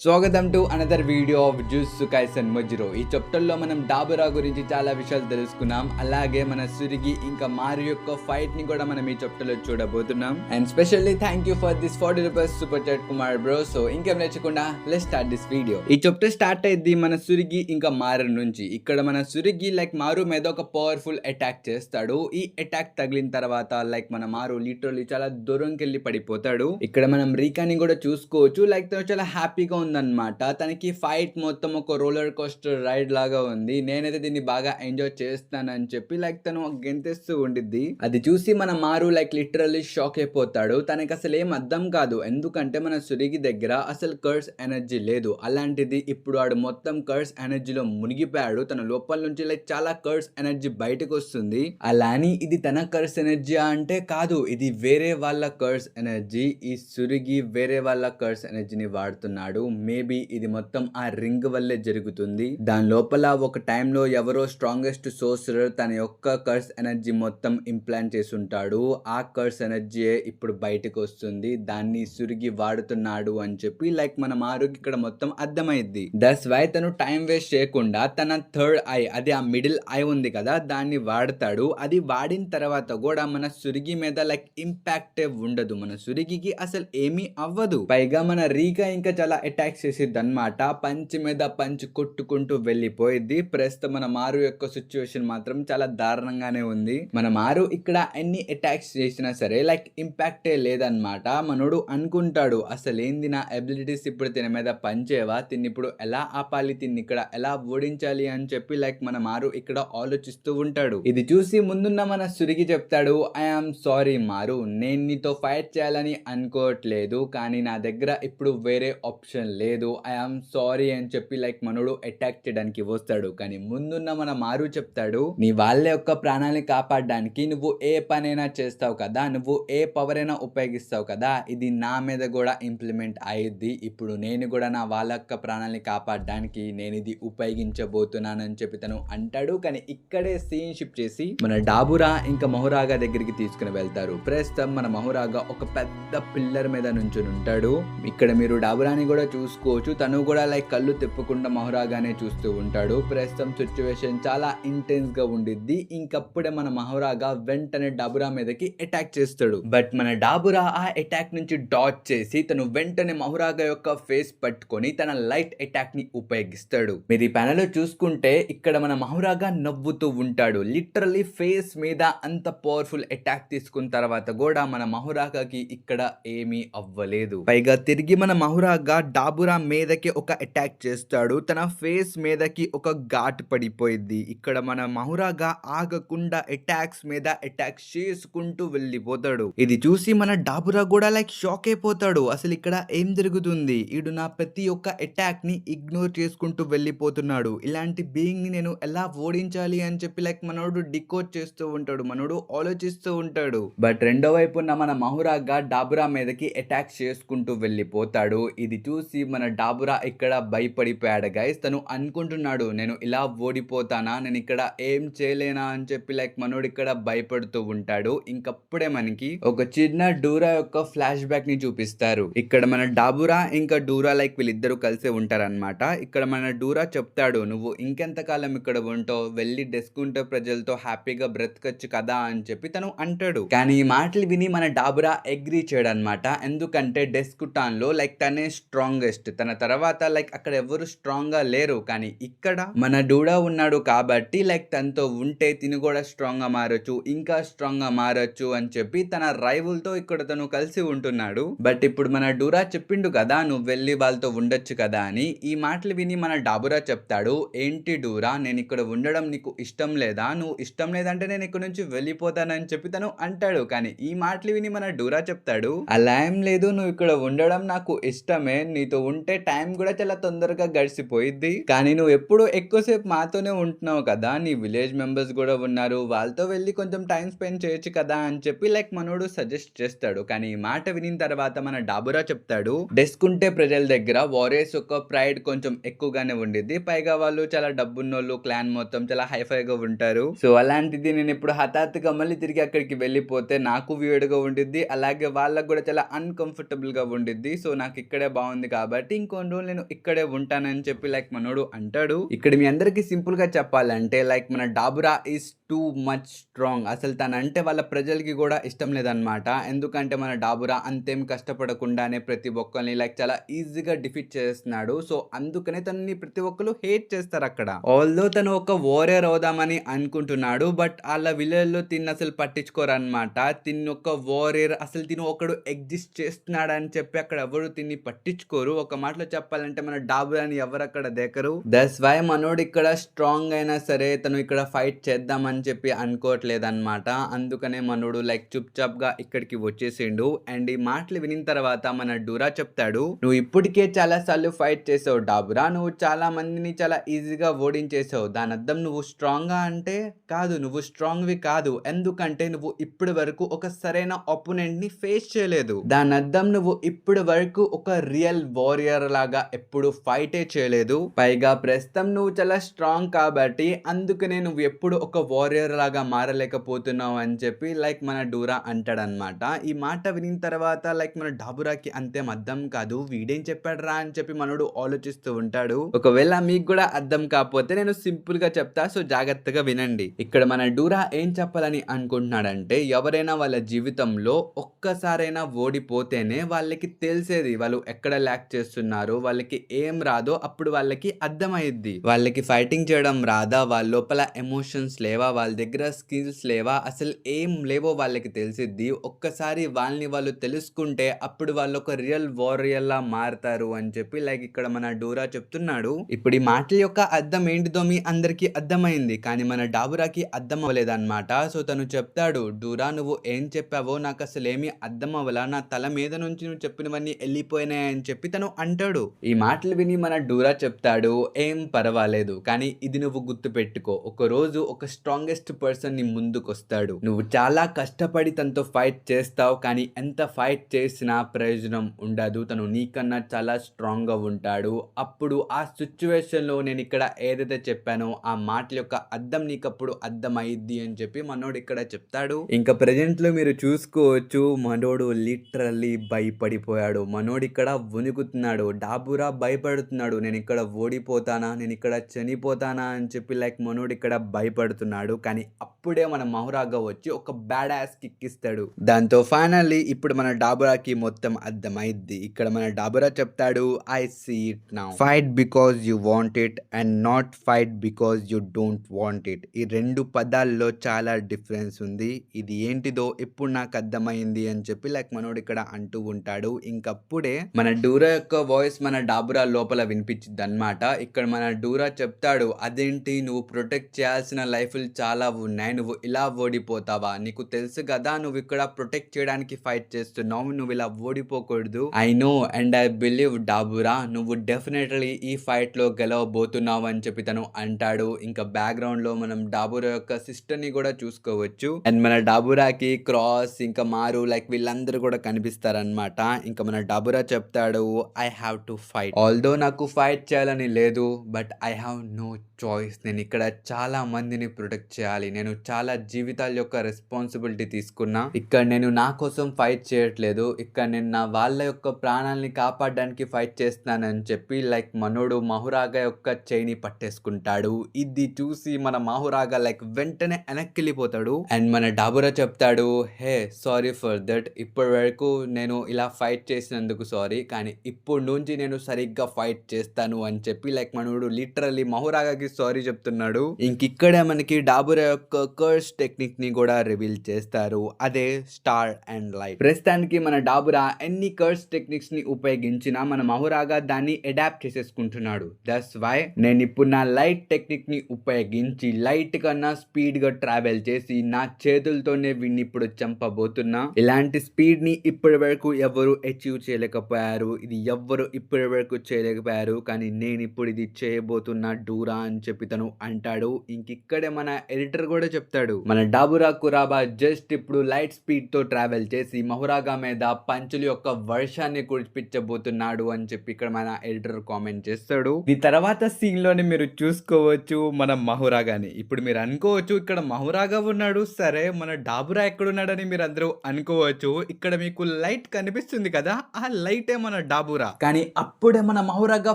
స్వాగతం to another video of Jujutsu Kaisen మొజిరో. ఈ చాప్టర్లో మనం డాబురా గురించి చాలా విషయాలు తెలుసుకున్నాం. అలాగే మన సురిగి ఇంకా మారు యొక్క ఫైట్ ని కూడా మనం ఈ చాప్టర్లో చూడబోతున్నాం. And specially thank you for this 40 rupees super chat Kumar bro. So ఇంకేం నేర్చకుండా లెట్స్ స్టార్ట్ దిస్ వీడియో. ఈ చాప్టర్ స్టార్ట్ అయ్యింది మన సురిగి ఇంకా మారు నుంచి. ఇక్కడ మన సురిగి మారు మీద ఒక పవర్ఫుల్ అటాక్ చేస్తాడు. ఈ అటాక్ తగిలిన తర్వాత మన మారు లిటరల్లీ చాలా దూరంకి వెళ్ళి పడిపోతాడు. ఇక్కడ మనం రీకాని కూడా చూసుకోవచ్చు. తను చాలా హ్యాపీగా ఉందన్నమాట. తనకి ఫైట్ మొత్తం ఒక రోలర్ కోస్టర్ రైడ్ లాగా ఉంది. నేనైతే దీన్ని బాగా ఎంజాయ్ చేస్తానని చెప్పి తను గెంతేస్తూ ఉండిద్ది. అది చూసి మన మారు లిటరల్లీ షాక్ అయిపోతాడు. తనకి అసలు ఏం అర్థం కాదు. ఎందుకంటే మన సురిగి దగ్గర అసలు కర్స్ ఎనర్జీ లేదు. అలాంటిది ఇప్పుడు వాడు మొత్తం కర్స్ ఎనర్జీలో మునిగిపోయాడు. తన లోపల నుంచి చాలా కర్స్ ఎనర్జీ బయటకు వస్తుంది. అలాని ఇది తన కర్స్ ఎనర్జీ అంటే కాదు, ఇది వేరే వాళ్ళ కర్స్ ఎనర్జీ. ఈ సురిగి వేరే వాళ్ళ కర్స్ ఎనర్జీని వాడుతున్నాడు. మేబీ ఇది మొత్తం ఆ రింగ్ వల్లే జరుగుతుంది. దాని లోపల ఒక టైంలో ఎవరో స్ట్రాంగెస్ట్ సోర్సరర్ తన యొక్క కర్స్ ఎనర్జీ మొత్తం ఇంప్లాంట్ చేసి ఉంటాడు. ఆ కర్స్ ఎనర్జీ ఇప్పుడు బయటకు వస్తుంది. దాన్ని సురిగి వాడుతున్నాడు అని చెప్పి మన మారుకి ఇక్కడ మొత్తం అర్థమైద్ది. దట్స్ వై తను టైం వేస్ట్ చేయకుండా తన థర్డ్ ఐ, అది ఆ మిడిల్ ఐ ఉంది కదా, దాన్ని వాడతాడు. అది వాడిన తర్వాత కూడా మన సురిగి మీద ఇంపాక్టే ఉండదు. మన సురిగికి అసలు ఏమీ అవ్వదు. పైగా మన రీకా ఇంకా చాలా అటాక్స్ చేసిద్ది అనమాట. పంచ్ మీద పంచ్ కొట్టుకుంటూ వెళ్ళిపోయింది. ప్రస్తుతం మన మారు యొక్క సిచ్యువేషన్ మాత్రం చాలా దారుణంగానే ఉంది. మన మారు ఇక్కడ ఎన్ని అటాక్స్ చేసినా సరే ఇంపాక్టే లేదనమాట. మనోడు అనుకుంటాడు, అసలు ఏంది నా ఎబిలిటీస్ ఇప్పుడు తిన మీద పనిచేయవా, తిని ఇప్పుడు ఎలా ఆపాలి, తిని ఇక్కడ ఎలా ఓడించాలి అని చెప్పి మన మారు ఇక్కడ ఆలోచిస్తూ ఉంటాడు. ఇది చూసి ముందున్న మన సురికి చెప్తాడు, ఐఆమ్ సారీ మారు, నేను నీతో ఫైట్ చేయాలని అనుకోవట్లేదు, కానీ నా దగ్గర ఇప్పుడు వేరే ఆప్షన్ లేదు. ఐఆమ్ సారీ అని చెప్పి మనోడు అటాక్ చేయడానికి వస్తాడు. కానీ ముందున్న మన మారు చెప్తాడు, నీ వాళ్ళ యొక్క ప్రాణాన్ని కాపాడడానికి నువ్వు ఏ పనైనా చేస్తావు కదా, నువ్వు ఏ పవర్ అయినా ఉపయోగిస్తావు కదా, ఇది నా మీద కూడా ఇంప్లిమెంట్ అయ్యిద్ది. ఇప్పుడు నేను కూడా నా వాళ్ళ యొక్క ప్రాణాలని కాపాడడానికి నేను ఇది ఉపయోగించబోతున్నానని చెప్పి తను అంటాడు. కానీ ఇక్కడే సీన్ షిఫ్ట్ చేసి మన డాబురా ఇంకా మహురాగా దగ్గరికి తీసుకుని వెళ్తారు. ప్రస్తుతం మన మహురాగా ఒక పెద్ద పిల్లర్ మీద నుంచుని ఉంటాడు. ఇక్కడ మీరు డాబురాని కూడా చూసుకోవచ్చు. తను కూడా కళ్ళు తిప్పకుండా మహురాగానే చూస్తూ ఉంటాడు. ప్రస్తుతం సిచ్యువేషన్ చాలా ఇంటెన్స్ గా ఉండిద్ది. ఇంకప్పుడే మన మహురాగా వెంటనే డాబురా మీదకి అటాక్ చేస్తాడు. బట్ మన డాబురా ఆ అటాక్ నుంచి డాచ్ చేసి తను వెంటనే మహురాగా యొక్క ఫేస్ పట్టుకొని తన లైట్ అటాక్ ని ఉపయోగిస్తాడు. మీరు ఈ ప్యానెల్ లో చూసుకుంటే ఇక్కడ మన మహురాగా నవ్వుతూ ఉంటాడు. లిటరల్లీ ఫేస్ మీద అంత పవర్ఫుల్ అటాక్ తీసుకున్న తర్వాత కూడా మన మహురాగాకి ఇక్కడ ఏమీ అవ్వలేదు. పైగా తిరిగి మన మహురాగా డాబురా మీదకి ఒక అటాక్ చేస్తాడు. తన ఫేస్ మీదకి ఒక ఘాట్ పడిపోయింది. ఇక్కడ మన మహురాగా ఆగకుండా అటాక్స్ మీద అటాక్స్ చేసుకుంటూ వెళ్ళిపోతాడు. ఇది చూసి మన డాబురా కూడా షాక్ అయిపోతాడు. అసలు ఇక్కడ ఏం జరుగుతుంది, ఈడు నా ప్రతి ఒక్క అటాక్ ని ఇగ్నోర్ చేసుకుంటూ వెళ్ళిపోతున్నాడు. ఇలాంటి బీయింగ్ ని నేను ఎలా ఓడించాలి అని చెప్పి మనోడు డికోడ్ చేస్తూ ఉంటాడు. మనోడు ఆలోచిస్తూ ఉంటాడు. బట్ రెండో వైపు ఉన్న మన మహురాగా డాబురా మీదకి అటాక్ చేసుకుంటూ వెళ్ళిపోతాడు. ఇది చూసి మన డాబురా ఇక్కడ భయపడిపోయాడు గైస్. తను అనుకుంటున్నాడు, నేను ఇలా ఓడిపోతానా, నేను ఇక్కడ ఏం చేయలేనా అని చెప్పి మనోడు ఇక్కడ భయపడుతూ ఉంటాడు. ఇంకప్పుడే మనకి ఒక చిన్న డూరా యొక్క ఫ్లాష్ బ్యాక్ ని చూపిస్తారు. ఇక్కడ మన డాబురా ఇంకా డూరా వీళ్ళిద్దరు కలిసే ఉంటారనమాట. ఇక్కడ మన డూరా చెప్తాడు, నువ్వు ఇంకెంతకాలం ఇక్కడ ఉంటావు, వెళ్ళి డెస్కుంటే ప్రజలతో హ్యాపీగా బ్రతకచ్చు కదా అని చెప్పి తను అంటాడు. కానీ ఈ మాటలు విని మన డాబురా అగ్రీ చేయడనమాట. ఎందుకంటే డెస్కుటాన్ లో తనే స్ట్రాంగెస్ట్. తన తర్వాత అక్కడ ఎవరు స్ట్రాంగ్ గా లేరు. కానీ ఇక్కడ మన డూడా ఉన్నాడు కాబట్టి తనతో ఉంటే తిని కూడా స్ట్రాంగ్ గా మారొచ్చు, ఇంకా స్ట్రాంగ్ గా మారొచ్చు అని చెప్పి తన రైవల్ తో ఇక్కడ తను కలిసి ఉంటున్నాడు. బట్ ఇప్పుడు మన డూరా చెప్పిండు కదా, నువ్వు వెళ్ళి వాళ్ళతో ఉండొచ్చు కదా అని. ఈ మాటలు విని మన డాబురా చెప్తాడు, ఏంటి డూరా, నేను ఇక్కడ ఉండడం నీకు ఇష్టం లేదా, నువ్వు ఇష్టం లేదంటే నేను ఇక్కడ నుంచి వెళ్ళిపోతానని చెప్పి తను అంటాడు. కానీ ఈ మాటలు విని మన డూరా చెప్తాడు, అలా ఏం లేదు, నువ్వు ఇక్కడ ఉండడం నాకు ఇష్టమే, నీతో ఉంటే టైం కూడా చాలా తొందరగా గడిచిపోయిద్ది. కానీ నువ్వు ఎప్పుడు ఎక్కువసేపు మాతోనే ఉంటున్నావు కదా, నీ విలేజ్ మెంబర్స్ కూడా ఉన్నారు, వాళ్ళతో వెళ్ళి కొంచెం టైం స్పెండ్ చేయొచ్చు కదా అని చెప్పి మనోడు సజెస్ట్ చేస్తాడు. కానీ ఈ మాట వినిన తర్వాత మన డాబురా చెప్తాడు, డెస్క్ ఉంటే ప్రజల దగ్గర వారియర్స్ యొక్క ప్రైడ్ కొంచెం ఎక్కువగానే ఉండిద్ది. పైగా వాళ్ళు చాలా డబ్బున్నోళ్ళు, క్లాన్ మొత్తం చాలా హైఫైగా ఉంటారు. సో అలాంటిది నేను ఇప్పుడు హఠాత్తుగా మళ్ళీ తిరిగి అక్కడికి వెళ్ళిపోతే నాకు వియర్డ్ గా ఉండిద్ది. అలాగే వాళ్ళకు కూడా చాలా అన్కంఫర్టబుల్ గా ఉండిద్ది. సో నాకు ఇక్కడే బాగుంది కాబట్టి ఇంకొన్ని రోజులు నేను ఇక్కడే ఉంటానని చెప్పి లైక్ మనోడు అంటాడు. ఇక్కడ మీ అందరికి సింపుల్ గా చెప్పాలంటే లైక్ మన డాబురా ఈస్ టూ మచ్ స్ట్రాంగ్. అసలు తనంటే వాళ్ళ ప్రజలకి కూడా ఇష్టం లేదనమాట. ఎందుకంటే మన డాబురా అంతేం కష్టపడకుండానే ప్రతి ఒక్కరిని లైక్ చాలా ఈజీగా డిఫీట్ చేస్తున్నాడు. సో అందుకనే తనని ప్రతి ఒక్కరు హేట్ చేస్తారు అక్కడ. ఆల్దో తను ఒక వారియర్ అవుదామని అనుకుంటున్నాడు, బట్ వాళ్ళ విలేజ్ లో తిని అసలు పట్టించుకోరనమాట. తిని ఒక వారియర్ అసలు తిని ఒకడు ఎగ్జిస్ట్ చేస్తున్నాడు అని చెప్పి అక్కడ ఎవరు తిని పట్టించుకోరు. ఒక మాటలో చెప్పాలంటే మన డాబురాని ఎవరు అక్కడ దేకరు. దట్స్ వై మనోడు ఇక్కడ స్ట్రాంగ్ అయినా సరే తను ఇక్కడ ఫైట్ చేద్దామని చెప్పి అనుకోవట్లేదన్నమాట. అందుకనే మనోడు లైక్ చుప్ చాప్ గా ఇక్కడికి వచ్చేసిండు. అండ్ ఈ మాటలు వినిన తర్వాత మన డూరా చెప్తాడు, నువ్వు ఇప్పటికే చాలా సార్లు ఫైట్ చేసావు డాబురా, నువ్వు చాలా మందిని చాలా ఈజీగా ఓడించేసావు. దాని అర్థం నువ్వు స్ట్రాంగ్ గా అంటే కాదు, నువ్వు స్ట్రాంగ్ వి కాదు. ఎందుకంటే నువ్వు ఇప్పటి వరకు ఒక సరైన ఒపోనెంట్ ని ఫేస్ చేయలేదు. దాని అర్థం నువ్వు ఇప్పటి వరకు ఒక రియల్ వారియర్ లాగా ఎప్పుడు ఫైటే చేయలేదు. పైగా ప్రస్తుతం నువ్వు చాలా స్ట్రాంగ్ కాబట్టి అందుకనే నువ్వు ఎప్పుడు ఒక వారియర్ లాగా మారలేకపోతున్నావు అని చెప్పి లైక్ మన డూరా అంటాడనమాట. ఈ మాట వినిన తర్వాత లైక్ మన డాబురాకి అంతేం అర్థం కాదు. వీడేం చెప్పాడరా అని చెప్పి మనోడు ఆలోచిస్తూ ఉంటాడు. ఒకవేళ మీకు కూడా అర్థం కాకపోతే నేను సింపుల్ గా చెప్తా, సో జాగ్రత్తగా వినండి. ఇక్కడ మన డూరా ఏం చెప్పాలని అనుకుంటున్నాడంటే ఎవరైనా వాళ్ళ జీవితంలో ఒక్కసారైనా ఓడిపోతేనే వాళ్ళకి తెలిసేది వాళ్ళు ఎక్కడ ల్యాక్ చేస్తున్నారు, వాళ్ళకి ఏం రాదో అప్పుడు వాళ్ళకి అర్థమైద్ది. వాళ్ళకి ఫైటింగ్ చేయడం రాదా, వాళ్ళ లోపల ఎమోషన్స్ లేవా, వాళ్ళ దగ్గర స్కిల్స్ లేవా, అసలు ఏం లేవో వాళ్ళకి తెలిసిద్ది. ఒక్కసారి వాళ్ళని వాళ్ళు తెలుసుకుంటే అప్పుడు వాళ్ళు ఒక రియల్ వారియర్ లా మారుతారు అని చెప్పి లైక్ ఇక్కడ మన డూరా చెప్తున్నాడు. ఇప్పుడు ఈ మాటల యొక్క అర్థం ఏంటిదో మీ అందరికి అర్థమైంది, కానీ మన డాబురాకి అర్థం అవ్వలేదన్నమాట. సో తను చెప్తాడు, డూరా నువ్వు ఏం చెప్పావో నాకు అసలు ఏమీ అర్థం అవ్వలా, నా తల మీద నుంచి నువ్వు చెప్పినవన్నీ వెళ్ళిపోయినాయి అని చెప్పి తను అంటాడు. ఈ మాటలు విని మన డూరా చెప్తాడు, ఏం పర్వాలేదు, కానీ ఇది నువ్వు గుర్తు పెట్టుకో, ఒక రోజు ఒక స్ట్రాంగెస్ట్ పర్సన్ ని ముందుకొస్తాడు. నువ్వు చాలా కష్టపడి తనతో ఫైట్ చేస్తావు, కానీ ఎంత ఫైట్ చేసినా ప్రయోజనం ఉండదు. తను నీకన్నా చాలా స్ట్రాంగ్ గా ఉంటాడు. అప్పుడు ఆ సిచ్యువేషన్ లో నేను ఇక్కడ ఏదైతే చెప్పానో ఆ మాటల యొక్క అర్థం నీకప్పుడు అర్థమైద్ది అని చెప్పి మనోడు ఇక్కడ చెప్తాడు. ఇంకా ప్రెజెంట్ లో మీరు చూసుకోవచ్చు మనోడు లిటరల్లీ భయపడిపోయాడు. మనోడు ఇక్కడ వణుకుతున్నాడు. డాబురా భయపడుతున్నాడు, నేను ఇక్కడ ఓడిపోతానా, నేను ఇక్కడ చనిపోతానా అని చెప్పి లైక్ మనోడు ఇక్కడ భయపడుతున్నాడు. కానీ అప్పుడే మన మహురాగా వచ్చి ఒక బ్యాడ్ యాస్ కిక్ ఇస్తాడు. దాంతో ఫైనల్లీ ఇప్పుడు మన డాబురాకి మొత్తం అర్థమైద్ది. ఇక్కడ మన డాబురా చెప్తాడు, I see it now, fight because you want it and not fight because you don't want it. ఈ రెండు పదాల్లో చాలా డిఫరెన్స్ ఉంది. ఇది ఏంటిదో ఇప్పుడు నాకు అర్థమైంది అని చెప్పి లైక్ మనోడు ఇక్కడ అంటూ ఉంటాడు. ఇంకప్పుడే మన డూరా యొక్క వాయిస్ మన డాబురా లోపల వినిపించింది అనమాట. ఇక్కడ మన డూరా చెప్తాడు, అదేంటి నువ్వు ప్రొటెక్ట్ చేయాల్సిన లైఫ్లు చాలా ఉన్నాయి, నువ్వు ఇలా ఓడిపోతావా, నీకు తెలుసు కదా నువ్వు ఇక్కడ ప్రొటెక్ట్ చేయడానికి ఫైట్ చేస్తున్నావు, నువ్వు ఇలా ఓడిపోకూడదు. I know and I believe Dabura, నువ్వు డెఫినెట్లీ ఈ ఫైట్ లో గెలవబోతున్నావు అని చెప్పి తను అంటాడు. ఇంకా బ్యాక్గ్రౌండ్ లో మనం డాబురా యొక్క సిస్టర్ ని కూడా చూసుకోవచ్చు. అండ్ మన డాబురాకి క్రాస్ ఇంకా మారు లైక్ వీళ్ళందరూ కూడా కనిపిస్తారనమాట. ఇంకా మన డాబురా చెప్తాడు, I have to fight, although నాకు ఫైట్ చేయాలని లేదు, but I have no choice. నేను ఇక్కడ చాలా మందిని ప్రొటెక్ట్ చేయాలి, నేను చాలా జీవితాల యొక్క రెస్పాన్సిబిలిటీ తీసుకున్నా. ఇక్కడ నేను నా కోసం ఫైట్ చేయట్లేదు, ఇక్కడ నేను నా వాళ్ళ యొక్క ప్రాణాలని కాపాడడానికి ఫైట్ చేస్తున్నానని చెప్పి లైక్ మనోడు మహురాగా యొక్క చేయిని పట్టేసుకుంటాడు. ఇది చూసి మన మహురాగా లైక్ వెంటనే వెనక్కి వెళ్ళిపోతాడు. అండ్ మన డాబురా చెప్తాడు, హే సారీ ఫర్ దట్, ఇప్పటి వరకు నేను ఇలా ఫైట్ చేసినందుకు సారీ, కానీ ఇప్పుడు నుంచి నేను సరిగ్గా ఫైట్ చేస్తాను అని చెప్పి లైక్ మనోడు లిటరల్లీ మహురాగాకి సారీ చెప్తున్నాడు. ఇంకిక్కడే మనకి డాబురా యొక్క కర్స్ టెక్నిక్ ని కూడా రివీల్ చేస్తారు, అదే స్టార్ అండ్ లైట్. ప్రస్తుతానికి మన డాబురా ఎన్ని కర్స్ టెక్నిక్స్ ని ఉపయోగించినా మన మహురాగా దాన్ని అడాప్ట్ చేసేసుకుంటున్నాడు. దట్స్ వై నేను ఇప్పుడు నా లైట్ టెక్నిక్ ని ఉపయోగించి లైట్ కన్నా స్పీడ్ గా ట్రావెల్ చేసి నా చేతులతోనే వీడిని ఇప్పుడు చంపబోతున్నా. ఇలాంటి స్పీడ్ ని ఇప్పటి వరకు ఎవరు అచీవ్ చేయలేకపోయారు, ఇది ఎవ్వరు ఇప్పటి వరకు చేయలేకపోయారు, కానీ నేను ఇప్పుడు ఇది చేయబోతున్నా డూరా అని చెప్పి తను అంటాడు. ఇంకిక్కడే మన ఎడిటర్ కూడా చెప్తాడు, మన డాబురా కురాబా జస్ట్ ఇప్పుడు లైట్ స్పీడ్ తో ట్రావెల్ చేసి మహురాగా మీద పంచుల యొక్క వర్షాన్ని కురిపించబోతున్నాడు అని చెప్పి ఇక్కడ మన ఎడిటర్ కామెంట్ చేస్తాడు. ఈ తర్వాత సీన్ లోని మీరు చూసుకోవచ్చు మన మహురాగాని. ఇప్పుడు మీరు అనుకోవచ్చు ఇక్కడ మహురాగా ఉన్నాడు, సరే మన డాబురా ఎక్కడున్నాడని మీరు అందరూ అనుకోవచ్చు. ఇక్కడ మీకు లైట్ కనిపిస్తుంది కదా, ఆ లైటే మన డాబురా. డాబురా. కానీ అప్పుడే మన మహురాగా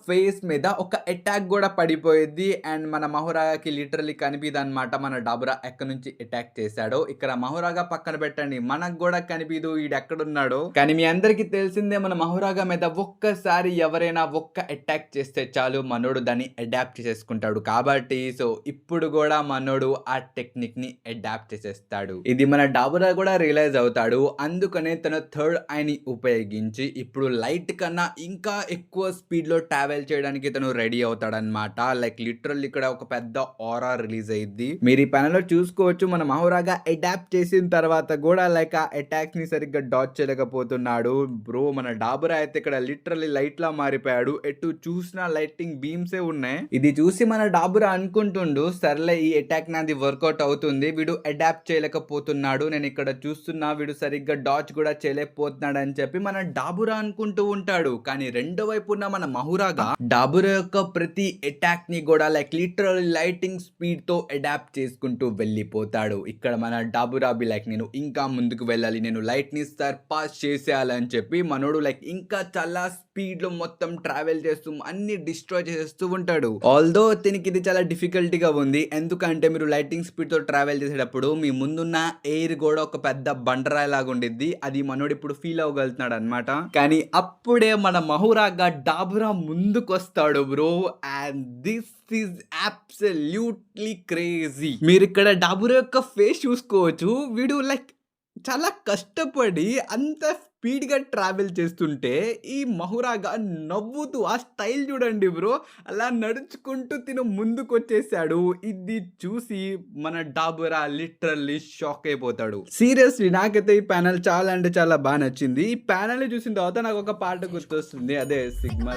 ఫేస్ మీద ఒక అటాక్ కూడా పడిపోయింది. అండ్ మన మహురాగాకి లిటరలీ కనిపిదు అనమాట మన డాబురా ఎక్కడి నుంచి అటాక్ చేశాడో. ఇక్కడ మహురాగా పక్కన పెట్టండి, మనకు కూడా కనిపిదు ఈడు ఎక్కడున్నాడో. కానీ మీ అందరికి తెలిసిందే మన మహురాగా మీద ఒక్కసారి ఎవరైనా ఒక్క అటాక్ చేస్తే చాలు మనోడు దాన్ని అడాప్ట్ చేసుకుంటాడు కాబట్టి. సో ఇప్పుడు కూడా మనోడు ఆ టెక్నిక్ ని అడాప్ట్ చేసేస్తాడు. ఇది మన డాబురా కూడా రియలైజ్ అవుతాడు. అందుకనే తన థర్డ్ ఐ ని ఉపయోగించి ఇప్పుడు లైట్ కన్నా ఇంకా ఎక్కువ స్పీడ్ లో ట్రావెల్ చేయడానికి తను రెడీ అవుతాడనమాట. లైక్ లిటరల్ ఇక్కడ ఒక పెద్ద ఆరా రిలీజ్ అయ్యింది. మీరు ఈ పనిలో చూసుకోవచ్చు. మన మహురాగా అడాప్ట్ చేసిన తర్వాత కూడా లైక్ ఆ అటాక్స్ ని సరిగ్గా డాచ్ చేయలేకపోతున్నాడు. బ్రో మన డాబురా అయితే ఇక్కడ లిటరల్లీ లైట్ లా మారిపోయాడు. ఎటు చూసినా లైటింగ్ బీమ్సే ఉన్నాయి. ఇది చూసి మన డాబురా అనుకుంటుండు, సర్లే ఈ అటాక్ నాది వర్కౌట్ అవుతుంది, వీడు అడాప్ట్ చేయలేకపోతున్నాడు, నేను ఇక్కడ చూస్తున్నా వీడు సరిగ్గా డాచ్ కూడా చేయలేకపోతున్నాడు అని చెప్పి మన డాబురా అనుకుంటూ ఉంటాడు. కానీ రెండో వైపు ఉన్న మన మహురాగా డాబురా యొక్క ప్రతి అటాక్ ని కూడా లైక్ లిటరల్ లైటింగ్ స్పీడ్ తో అడాప్ట్ చేసుకుంటూ వెళ్ళిపోతాడు. ఇక్కడ మన డాబురా బి లైక్ నేను ఇంకా ముందుకు వెళ్ళాలి, నేను లైట్ ని సర్పాస్ చేసేయాలని చెప్పి మనోడు లైక్ ఇంకా చాలా స్పీడ్ లో మొత్తం ట్రావెల్ చేస్తూ అన్ని డిస్ట్రాయ్ చేస్తూ ఉంటాడు. ఆల్దో దీనికి ఇది చాలా డిఫికల్టీగా ఉంది. ఎందుకంటే మీరు లైటింగ్ స్పీడ్ తో ట్రావెల్ చేసేటప్పుడు మీ ముందున్న ఎయిర్ కూడా ఒక పెద్ద బండరాయి లాగా ఉండిద్ది. అది మనోడు ఇప్పుడు ఫీల్ అవ్వగలుగుతున్నాడు అనమాట. కానీ అప్పుడే మన మహురాగా డాబురా ముందుకు వస్తాడు bro. And this is absolutely crazy. మీరు ఇక్కడ డాబురా యొక్క ఫేస్ చూసుకోవచ్చు. వీడు లైక్ చాలా కష్టపడి అంత స్పీడ్ గా ట్రావెల్ చేస్తుంటే ఈ మహురాగా నవ్వుతూ ఆ స్టైల్ చూడండి బ్రో, అలా నడుచుకుంటూ తిను ముందుకు వచ్చేసాడు. ఇది చూసి మన డాబురా లిటరల్లీ షాక్ అయిపోతాడు. సీరియస్లీ నాకైతే ఈ ప్యానల్ చాలా అంటే చాలా బాగా నచ్చింది. ఈ ప్యానల్ చూసిన తర్వాత నాకు ఒక పాట గుర్తొస్తుంది, అదే sigma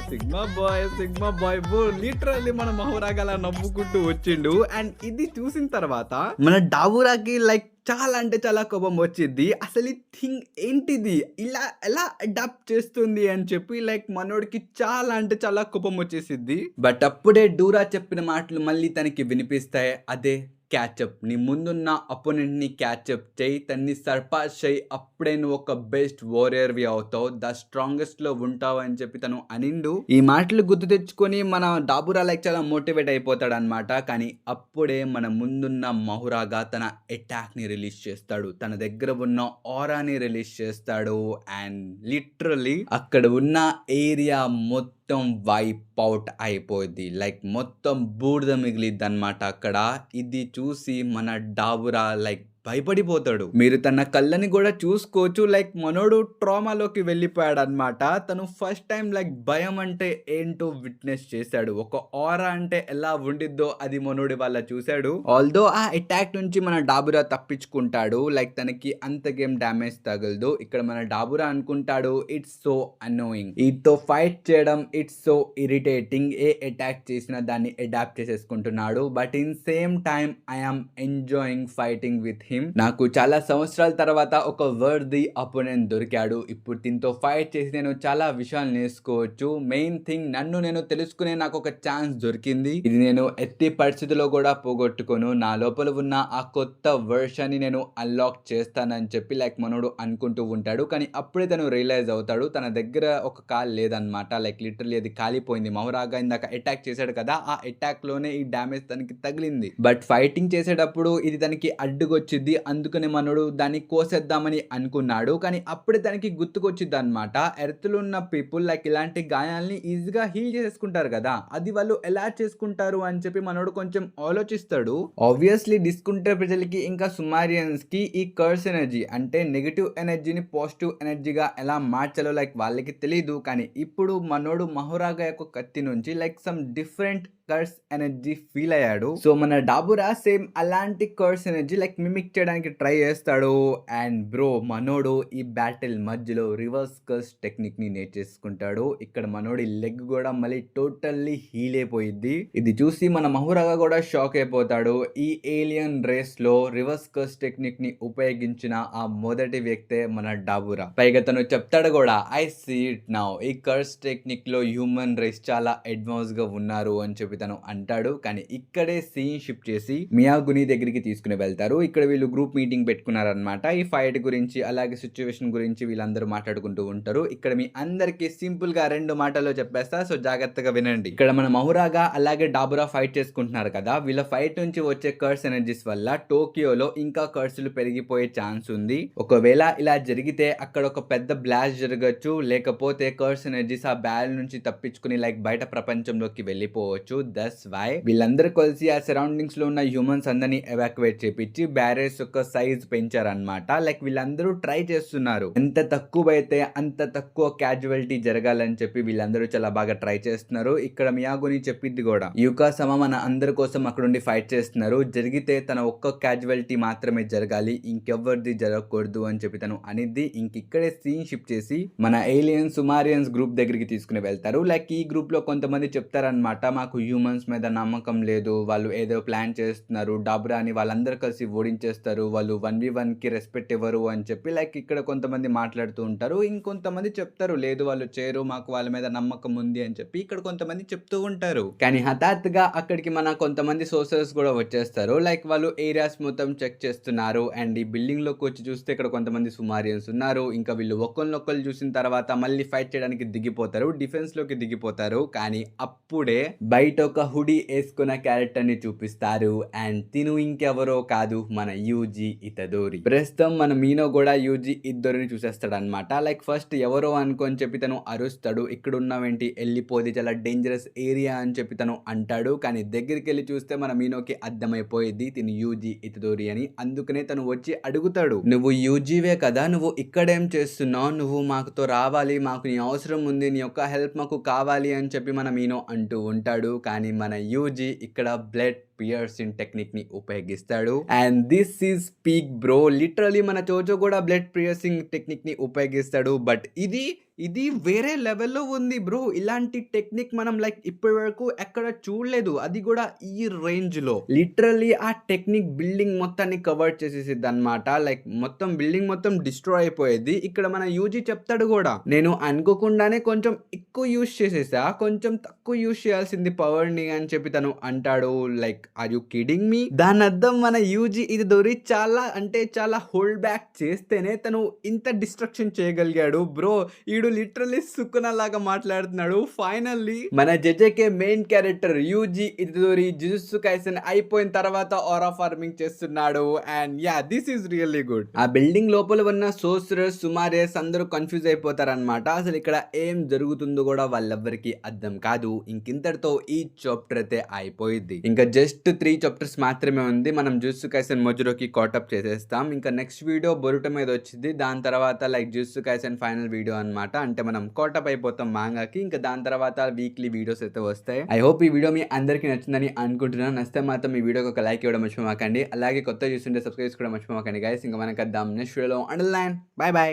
sigma boy bro. Literally మన మహురాగా అలా నవ్వుకుంటూ వచ్చిండు. అండ్ ఇది చూసిన తర్వాత మన డాబురాకి లైక్ చాలా అంటే చాలా కోపం వచ్చింది. అసలు ఈ థింగ్ ఏంటిది, ఇలా ఎలా అడాప్ట్ చేస్తుంది అని చెప్పి లైక్ మనోడికి చాలా అంటే చాలా కోపం వచ్చేసిద్ది. బట్ అప్పుడే డూరా చెప్పిన మాటలు మళ్ళీ తనకి వినిపిస్తాయి. అదే క్యాచప్, నీ ముందున్న అపోనెంట్ ని క్యాచప్ చేయి, తన్ని సర్పాస్ చేయి, అప్పుడే నువ్వు ఒక బెస్ట్ వారియర్ వి అవుతావు, ద స్ట్రాంగెస్ట్ లో ఉంటావు అని చెప్పి తను అనిండు. ఈ మాటలు గుర్తు తెచ్చుకొని మన డాబురా లైక్ చాలా మోటివేట్ అయిపోతాడు అనమాట. కానీ అప్పుడే మన ముందున్న మహురాగా తన అటాక్ ని రిలీజ్ చేస్తాడు, తన దగ్గర ఉన్న ఆరాని రిలీజ్ చేస్తాడు. అండ్ లిటరలీ అక్కడ ఉన్న ఏరియా మొత్తం వైప్ అవుట్ అయిపోయింది. లైక్ మొత్తం బూడిద మిగిలిద్ది అనమాట అక్కడ. ఇది చూసి మన డాబురా లైక్ భయపడిపోతాడు. మీరు తన కళ్ళని కూడా చూసుకోవచ్చు. లైక్ మనోడు ట్రామాలోకి వెళ్ళిపోయాడు అనమాట. తను ఫస్ట్ టైం లైక్ భయం అంటే ఏంటో విట్నెస్ చేశాడు. ఒక ఆరా అంటే ఎలా ఉండిద్దో అది మనోడి వల్ల చూశాడు. ఆల్దో ఆ అటాక్ నుంచి మన డాబురా తప్పించుకుంటాడు. లైక్ తనకి అంతకేం డ్యామేజ్ తగలదు. ఇక్కడ మన డాబురా అనుకుంటాడు ఇట్స్ సో అనోయింగ్, వీటితో ఫైట్ చేయడం ఇట్స్ సో ఇరిటేటింగ్, ఏ అటాక్ చేసినా దాన్ని అడాప్ట్ చేసేసుకుంటున్నాడు. But in same time I'm enjoying fighting with him. నాకు చాలా సంవత్సరాల తర్వాత ఒక వర్ది అపోనెంట్ దొరికాడు. ఇప్పుడు దీంతో ఫైట్ చేసి నేను చాలా విషయాలు నేర్చుకోవచ్చు. మెయిన్ థింగ్ నన్ను నేను తెలుసుకునే నాకు ఒక ఛాన్స్ దొరికింది. ఇది నేను ఎత్తి పరిస్థితిలో కూడా పోగొట్టుకోను. నా లోపల ఉన్న ఆ కొత్త వర్షన్ ని నేను అన్లాక్ చేస్తానని చెప్పి లైక్ మనోడు అనుకుంటూ ఉంటాడు. కానీ అప్పుడే తను రియలైజ్ అవుతాడు తన దగ్గర ఒక కాల్ లేదనమాట. లైక్ లిటరల్లీ అది కాలిపోయింది. మహురాగా ఇందాక అటాక్ చేశాడు కదా, ఆ అటాక్ లోనే ఈ డ్యామేజ్ తనకి తగిలింది. బట్ ఫైటింగ్ చేసేటప్పుడు ఇది తనకి అడ్డుకొచ్చింది. అందుకని మనోడు దాన్ని కోసేద్దామని అనుకున్నాడు. కానీ అప్పుడే దానికి గుర్తుకొచ్చిద్ది అనమాట, ఎర్త్ లో ఉన్న పీపుల్ లైక్ ఇలాంటి గాయాల్ని ఈజీగా హీల్ చేసుకుంటారు కదా, అది వాళ్ళు ఎలా చేసుకుంటారు అని చెప్పి మనోడు కొంచెం ఆలోచిస్తాడు. ఆబ్వియస్లీ డిస్కుంటే ప్రజలకి ఇంకా సుమారియన్స్ కి ఈ కర్స్ ఎనర్జీ అంటే నెగిటివ్ ఎనర్జీని పాజిటివ్ ఎనర్జీగా ఎలా మార్చాలో లైక్ వాళ్ళకి తెలీదు. కానీ ఇప్పుడు మనోడు మహురాగా యొక్క కత్తి నుంచి like some different curse energy feel అయ్యాడు. సో మన డాబురా సేమ్ అలాంటి కర్స్ ఎనర్జీ లైక్ మిమిక్ చేయడానికి ట్రై చేస్తాడు. అండ్ బ్రో మనోడు ఈ బ్యాటిల్ మధ్యలో రివర్స్ కర్స్ టెక్నిక్ ని నేర్చేసుకుంటాడు. ఇక్కడ మనోడి లెగ్ కూడా మళ్ళీ టోటల్లీ హీల్ అయిపోయింది. ఇది చూసి మన మహురాగా కూడా షాక్ అయిపోతాడు. ఈ ఏలియన్ రేస్ లో రివర్స్ కర్స్ టెక్నిక్ ని ఉపయోగించిన ఆ మొదటి వ్యక్తే మన డాబురా. పైగా తను చెప్తాడు కూడా ఐ సీ ఇట్ నౌ, ఈ కర్స్ టెక్నిక్ లో హ్యూమన్ రేస్ చాలా అడ్వాన్స్ గా ఉన్నారు అని చెప్పి తను అంటాడు. కానీ ఇక్కడే సీన్ షిఫ్ట్ చేసి మియాగుని దగ్గరికి తీసుకుని వెళ్తారు. ఇక్కడ వీళ్ళు వీళ్ళు గ్రూప్ మీటింగ్ పెట్టుకున్నారనమాట. ఈ ఫైట్ గురించి అలాగే సిచ్యువేషన్ గురించి వీళ్ళందరూ మాట్లాడుకుంటూ ఉంటారు. ఇక్కడ మీ అందరికి సింపుల్ గా 2 మాటల్లో చెప్పేస్తా, సో జాగ్రత్తగా వినండి. ఇక్కడ మన మహురాగా అలాగే డాబురా ఫైట్ చేసుకుంటున్నారు కదా, వీళ్ళ ఫైట్ నుంచి వచ్చే కర్స్ ఎనర్జీస్ వల్ల టోక్యోలో ఇంకా కర్సులు పెరిగిపోయే ఛాన్స్ ఉంది. ఒకవేళ ఇలా జరిగితే అక్కడ ఒక పెద్ద బ్లాస్ట్ జరగచ్చు, లేకపోతే కర్స్ ఎనర్జీస్ ఆ బ్యాల్ నుంచి తప్పించుకుని లైక్ బయట ప్రపంచంలోకి వెళ్ళిపోవచ్చు. దట్స్ వై వీళ్ళందరూ కలిసి ఆ సరౌండింగ్స్ లో ఉన్న హ్యూమన్స్ అందరినీ ఎవాక్యువేట్ చేపించి బ్యారేజ్ యొక్క సైజ్ పెంచారనమాట. లైక్ వీళ్ళందరూ ట్రై చేస్తున్నారు ఎంత తక్కువ అయితే అంత తక్కువ క్యాజువాలిటీ జరగాలని చెప్పి వీళ్ళందరూ చాలా బాగా ట్రై చేస్తున్నారు. ఇక్కడ మియాగుని చెప్పింది కూడా, యుకా సమ మన అందరి కోసం అక్కడ ఉండి ఫైట్ చేస్తున్నారు, జరిగితే తన ఒక్క క్యాజువాలిటీ మాత్రమే జరగాలి, ఇంకెవ్వరిది జరగకూడదు అని చెప్పి తను అనిద్ది. ఇక్కడే సీన్ షిఫ్ట్ చేసి మన ఏలియన్స్ సుమారియన్స్ గ్రూప్ దగ్గరికి తీసుకుని వెళ్తారు. లైక్ ఈ గ్రూప్ లో కొంతమంది చెప్తారనమాట, మాకు హ్యూమన్స్ మీద నమ్మకం లేదు, వాళ్ళు ఏదో ప్లాన్ చేస్తున్నారు, డాబ్రాని వాళ్ళందరూ కలిసి ఓడించేస్తారు, వాళ్ళు 1v1 కి రెస్పెక్ట్ ఇవ్వరు అని చెప్పి లైక్ ఇక్కడ కొంతమంది మాట్లాడుతూ ఉంటారు. ఇంకొంతమంది చెప్తారు లేదు వాళ్ళు చేయరు, మాకు వాళ్ళ మీద నమ్మకం ఉంది అని చెప్పి ఇక్కడ కొంతమంది చెప్తూ ఉంటారు. కానీ హఠాత్తుగా అక్కడికి మన కొంతమంది సోల్జర్స్ కూడా వచ్చేస్తారు. లైక్ వాళ్ళు ఏరియాస్ మొత్తం చెక్ చేస్తున్నారు అండ్ ఈ బిల్డింగ్ లోకి వచ్చి చూస్తే ఇక్కడ కొంతమంది సుమారియన్స్ ఉన్నారు. ఇంకా వీళ్ళు ఒకళ్ళనొక్కళ్ళు చూసిన తర్వాత మళ్ళీ ఫైట్ చేయడానికి దిగిపోతారు, డిఫెన్స్ లోకి దిగిపోతారు. కానీ అప్పుడే బయట ఒక హుడీ వేసుకున్న క్యారెక్టర్ ని చూపిస్తారు అండ్ తిను ఇంకెవరో కాదు మన యూజీ ఇతదోరి. ప్రస్తుతం మన మీనో కూడా యూజీ ఇద్దరిని చూసేస్తాడు అనమాట. లైక్ ఫస్ట్ ఎవరో అనుకొని చెప్పి తను అరుస్తాడు, ఇక్కడ ఉన్నవేంటి వెళ్ళిపోది చాలా డేంజరస్ ఏరియా అని చెప్పి తను అంటాడు. కానీ దగ్గరికి వెళ్ళి చూస్తే మన మీనోకి అర్థమైపోయింది తిను యూజీ ఇతదోరి అని. అందుకనే తను వచ్చి అడుగుతాడు, నువ్వు యూజీవే కదా, నువ్వు ఇక్కడేం చేస్తున్నావు, నువ్వు మాకుతో రావాలి, మాకు నీ అవసరం ఉంది, నీ యొక్క హెల్ప్ మాకు కావాలి అని చెప్పి మన మీనో అంటూ ఉంటాడు. కానీ మన యూజీ ఇక్కడ బ్లడ్ పియర్సింగ్ టెక్నిక్ ని ఉపయోగిస్తాడు and this is peak bro. Literally మన చోచో కూడా బ్లడ్ పియర్సింగ్ టెక్నిక్ ని ఉపయోగిస్తాడు. బట్ ఇది వేరే లెవెల్లో ఉంది బ్రో. ఇలాంటి టెక్నిక్ మనం లైక్ ఇప్పటి వరకు ఎక్కడ చూడలేదు, అది కూడా ఈ రేంజ్ లో. లిటరలీ ఆ టెక్నిక్ బిల్డింగ్ మొత్తాన్ని కవర్ చేసేసిద్ది అనమాట. లైక్ మొత్తం బిల్డింగ్ మొత్తం డిస్ట్రాయ్ అయిపోయేది. ఇక్కడ మన యూజీ చెప్తాడు కూడా, నేను అనుకోకుండానే కొంచెం ఎక్కువ యూజ్ చేసేసా, కొంచెం తక్కువ యూజ్ చేయాల్సింది పవర్ ని అని చెప్పి తను అంటాడు. Like are you kidding me? దాని అర్థం మన యూజీ ఇది దొరి చాలా అంటే చాలా హోల్డ్ బ్యాక్ చేస్తేనే తను ఇంత డిస్ట్రక్షన్ చేయగలిగాడు బ్రో. ఈడు లిటరల్లీ సుకున లాగా మాట్లాడుతున్నాడు. ఫైనల్లీ మన JJK main character Yuji Itadori Jujutsu Kaisen అయిపోయిన తర్వాత ఆరా ఫార్మింగ్ చేస్తున్నాడు and ya this is really good. ఆ బిల్డింగ్ లోపల ఉన్న సోర్సరర్స్ సుమారియర్స్ అందరూ కన్ఫ్యూజ్ అయిపోతారు అనమాట. అసలు ఇక్కడ ఏం జరుగుతుందో కూడా వాళ్ళెవ్వరికి అర్థం కాదు. ఇంకింతటితో ఈ చాప్టర్ అయితే అయిపోయింది. ఇంకా జస్ట్ 3 చాప్టర్స్ మాత్రమే ఉంది. మనం జుజుత్సు కైసెన్ మొజురోకి కాటప్ చేసేస్తాం. ఇంకా నెక్స్ట్ వీడియో బొరుటో మీద వచ్చింది. దాని తర్వాత like jujutsu Kaisen final video అనమాట. అంటే మనం కాటప్ అయిపోతాం మాంగాకి. ఇంకా దాని తర్వాత వీక్లీ వీడియోస్ అయితే వస్తాయి. ఐ హోప్ ఈ వీడియో మీ అందరికీ నచ్చిందని అనుకుంటున్నాను. నచ్చితే మాత్రం ఈ వీడియోకి ఒక లైక్ ఇవ్వడం మర్చిపోమాకండి. అలాగే కొత్త చూస్తుంటే సబ్స్క్రైబ్ చేసుకోవడం మర్చిపోమాకండి గైస్. ఇంకా మనకు అద్దాం నెక్స్ట్ వీడియోలో. Underline by by.